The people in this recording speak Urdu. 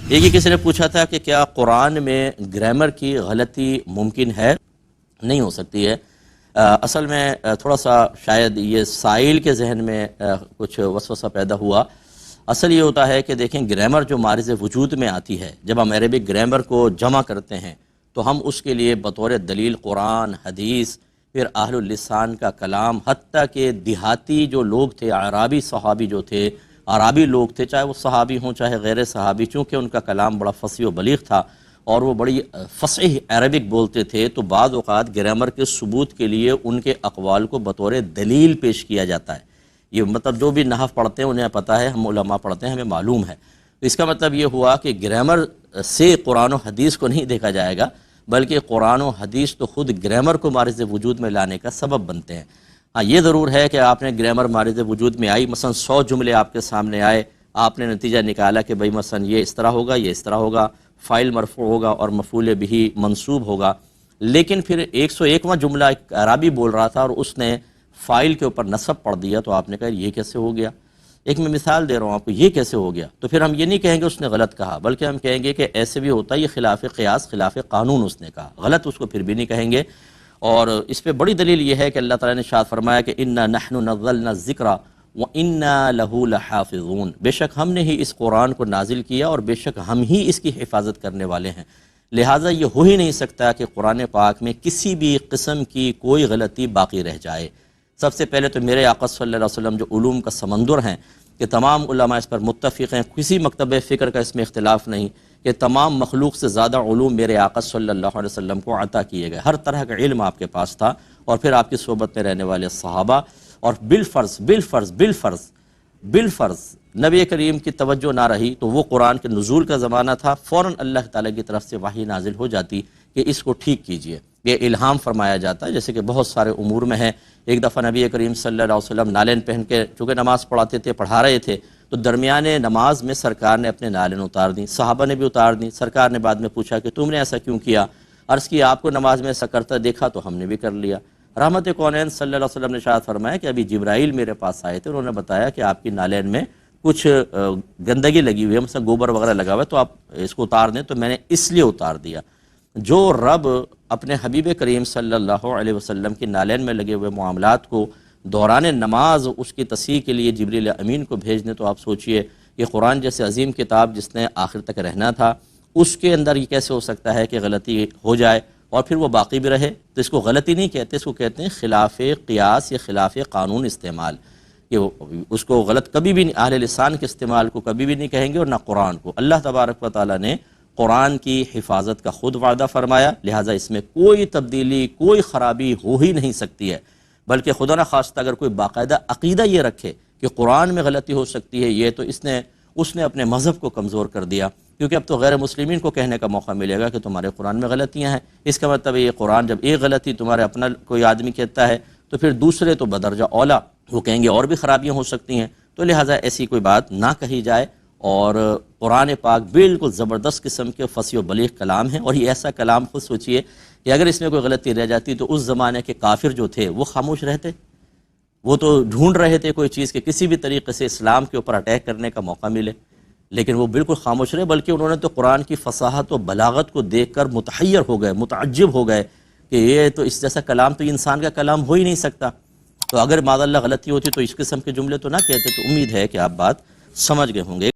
ایک ہی کسی نے پوچھا تھا کہ کیا قرآن میں گرامر کی غلطی ممکن ہے؟ نہیں ہو سکتی ہے۔ اصل میں تھوڑا سا شاید یہ سائل کے ذہن میں کچھ وسوسہ پیدا ہوا۔ اصل یہ ہوتا ہے کہ دیکھیں گرامر جو مارز وجود میں آتی ہے، جب ہم عربک گرامر کو جمع کرتے ہیں تو ہم اس کے لیے بطور دلیل قرآن، حدیث، پھر اہل اللسان کا کلام، حتیٰ کہ دیہاتی جو لوگ تھے، عربی صحابی جو تھے، عربی لوگ تھے، چاہے وہ صحابی ہوں چاہے غیر صحابی، چونکہ ان کا کلام بڑا فصیح و بلیغ تھا اور وہ بڑی فصیح عربک بولتے تھے، تو بعض اوقات گرامر کے ثبوت کے لیے ان کے اقوال کو بطور دلیل پیش کیا جاتا ہے۔ یہ مطلب جو بھی نحو پڑھتے ہیں انہیں پتہ ہے، ہم علماء پڑھتے ہیں ہمیں معلوم ہے۔ تو اس کا مطلب یہ ہوا کہ گرامر سے قرآن و حدیث کو نہیں دیکھا جائے گا، بلکہ قرآن و حدیث تو خود گرامر کو مارز وجود میں لانے کا سبب بنتے ہیں۔ ہاں یہ ضرور ہے کہ آپ نے گرامر مارز وجود میں آئی، مثلا 100 جملے آپ کے سامنے آئے، آپ نے نتیجہ نکالا کہ بھئی مثلا یہ اس طرح ہوگا، یہ اس طرح ہوگا، فاعل مرفوع ہوگا اور مفعول بہ منصوب ہوگا، لیکن پھر 101واں جملہ ایک عربی بول رہا تھا اور اس نے فاعل کے اوپر نصب پڑھ دیا، تو آپ نے کہا یہ کیسے ہو گیا؟ ایک میں مثال دے رہا ہوں آپ کو، یہ کیسے ہو گیا؟ تو پھر ہم یہ نہیں کہیں گے اس نے غلط کہا، بلکہ ہم کہیں گے کہ ایسے بھی ہوتا ہے، یہ خلاف قیاس، خلاف قانون اس نے کہا، غلط اس کو پھر بھی نہیں کہیں گے۔ اور اس پہ بڑی دلیل یہ ہے کہ اللہ تعالیٰ نے ارشاد فرمایا کہ اِنَّا نَحْنُ نَزَّلْنَا الذِّكْرَ وَإِنَّا لَهُ لَحَافِظُونَ، بے شک ہم نے ہی اس قرآن کو نازل کیا اور بے شک ہم ہی اس کی حفاظت کرنے والے ہیں۔ لہٰذا یہ ہو ہی نہیں سکتا کہ قرآن پاک میں کسی بھی قسم کی کوئی غلطی باقی رہ جائے۔ سب سے پہلے تو میرے آقا صلی اللہ علیہ وسلم جو علوم کا سمندر ہیں کہ تمام علماء اس پر متفق ہیں، کسی مکتب فکر کا اس میں اختلاف نہیں کہ تمام مخلوق سے زیادہ علوم میرے آقا صلی اللہ علیہ وسلم کو عطا کیے گئے، ہر طرح کا علم آپ کے پاس تھا، اور پھر آپ کی صحبت میں رہنے والے صحابہ، اور بالفرض نبی کریم کی توجہ نہ رہی تو وہ قرآن کے نزول کا زمانہ تھا، فوراً اللہ تعالیٰ کی طرف سے وحی نازل ہو جاتی کہ اس کو ٹھیک کیجئے، یہ الہام فرمایا جاتا ہے، جیسے کہ بہت سارے امور میں ہے۔ ایک دفعہ نبی کریم صلی اللہ علیہ وسلم نالین پہن کے چونکہ نماز پڑھاتے تھے، پڑھا رہے تھے، تو درمیان نماز میں سرکار نے اپنے نالین اتار دیں، صحابہ نے بھی اتار دیں۔ سرکار نے بعد میں پوچھا کہ تم نے ایسا کیوں کیا؟ عرض کی آپ کو نماز میں ایسا کرتا دیکھا تو ہم نے بھی کر لیا۔ رحمت کونین صلی اللہ علیہ وسلم نے ارشاد فرمایا کہ ابھی جبرائیل میرے پاس آئے تھے، انہوں نے بتایا کہ آپ کی نالین میں کچھ گندگی لگی ہوئی ہے، مثلا گوبر وغیرہ لگا ہوا ہے، تو آپ اس کو اتار دیں، تو میں نے اس لیے اتار دیا۔ جو رب اپنے حبیب کریم صلی اللہ علیہ وسلم کی نالین میں لگے ہوئے معاملات کو دوران نماز اس کی تصحیح کے لیے جبریل امین کو بھیج دیں، تو آپ سوچئے کہ قرآن جیسے عظیم کتاب جس نے آخر تک رہنا تھا، اس کے اندر یہ کیسے ہو سکتا ہے کہ غلطی ہو جائے اور پھر وہ باقی بھی رہے؟ تو اس کو غلطی نہیں کہتے، اس کو کہتے ہیں خلاف قیاس یا خلاف قانون استعمال، کہ اس کو غلط کبھی بھی اہل لسان کے استعمال کو کبھی بھی نہیں کہیں گے، اور نہ قرآن کو۔ اللہ تبارک و تعالیٰ نے قرآن کی حفاظت کا خود وعدہ فرمایا، لہٰذا اس میں کوئی تبدیلی، کوئی خرابی ہو ہی نہیں سکتی ہے، بلکہ خدا نہ خواستہ اگر کوئی باقاعدہ عقیدہ یہ رکھے کہ قرآن میں غلطی ہو سکتی ہے، یہ تو اس نے اپنے مذہب کو کمزور کر دیا، کیونکہ اب تو غیر مسلمین کو کہنے کا موقع ملے گا کہ تمہارے قرآن میں غلطیاں ہیں۔ اس کا مطلب یہ قرآن جب ایک غلطی تمہارے اپنا کوئی آدمی کہتا ہے تو پھر دوسرے تو بدرجہ اولا وہ کہیں گے اور بھی خرابیاں ہو سکتی ہیں، تو لہٰذا ایسی کوئی بات نہ کہی جائے۔ اور قرآن پاک بالکل زبردست قسم کے فصیح و بلیغ کلام ہیں، اور یہ ایسا کلام خود سوچئے کہ اگر اس میں کوئی غلطی رہ جاتی تو اس زمانے کے کافر جو تھے وہ خاموش رہتے؟ وہ تو ڈھونڈ رہے تھے کوئی چیز کہ کسی بھی طریقے سے اسلام کے اوپر اٹیک کرنے کا موقع ملے، لیکن وہ بالکل خاموش رہے، بلکہ انہوں نے تو قرآن کی فصاحت و بلاغت کو دیکھ کر متحیر ہو گئے، متعجب ہو گئے کہ یہ تو اس جیسا کلام تو انسان کا کلام ہو ہی نہیں سکتا۔ تو اگر معاذ اللہ غلطی ہوتی تو اس قسم کے جملے تو نہ کہتے۔ تو امید ہے کہ آپ بات سمجھ گئے ہوں گے۔